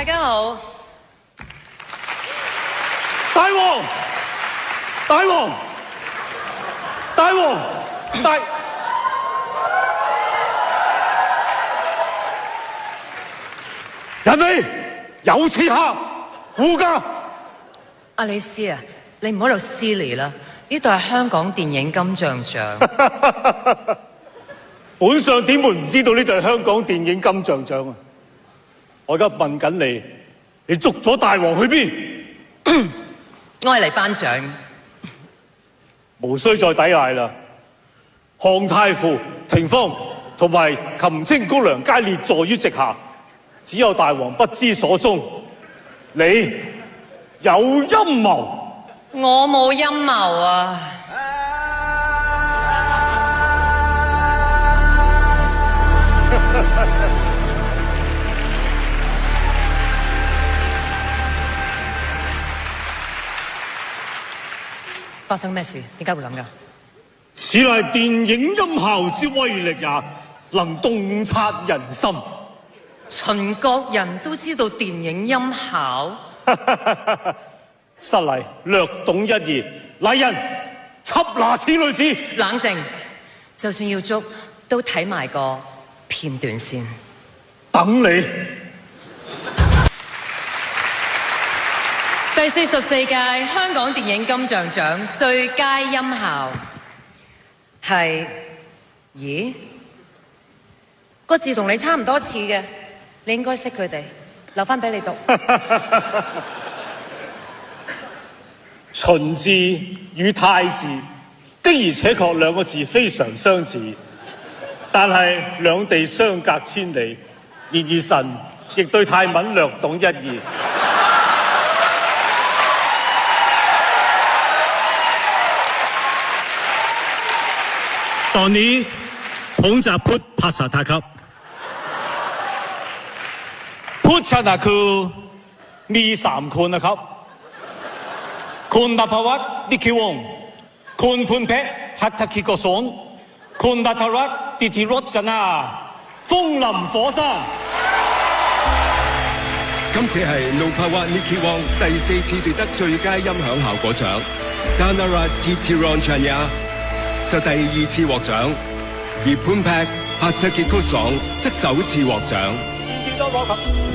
大家好。大王，大王，大王，大人哋有刺客護駕。阿李斯啊，你唔好喺度撕離啦！呢度係香港電影金像獎。本相點會唔知道呢度係香港電影金像獎啊？我而家問緊你，你捉咗大王去邊？我係嚟頒獎。無需再抵賴啦！項太傅、霆鋒同埋擒青姑娘皆列坐於席下，只有大王不知所蹤。你有陰謀？我冇陰謀啊！發生咩事？點解會咁㗎？此乃電影音效之威力也，能洞察人心。秦國人都知道電影音效？失禮，略懂一二。來人，緝拿此女子。冷靜，就算要捉，都睇埋個片段先。等你。第44屆香港電影金像獎最佳音效係，咦？個字同你差唔多似嘅，你應該識佢哋，留返俾你讀。秦字與太字的而且確兩個字非常相似，但係兩地相隔千里。然而神亦對泰文略懂一二。ตอนนี้ผมจะพูดภาษาไทยครับพูดชนะคือมี3 คนนะครับคุณนภวัฒน์นิคิวงศ์คุณพุนเพชรหัตถกิโกศลคุณดัทรัตน์ติธิรจนา風林火山。今次係 Nopawat Nikiwong 第4次奪得最佳音響效果獎 ，Danarat Titironchanya 就第2次獲獎，而 Phunpek Hattagikutsong 則首次獲獎。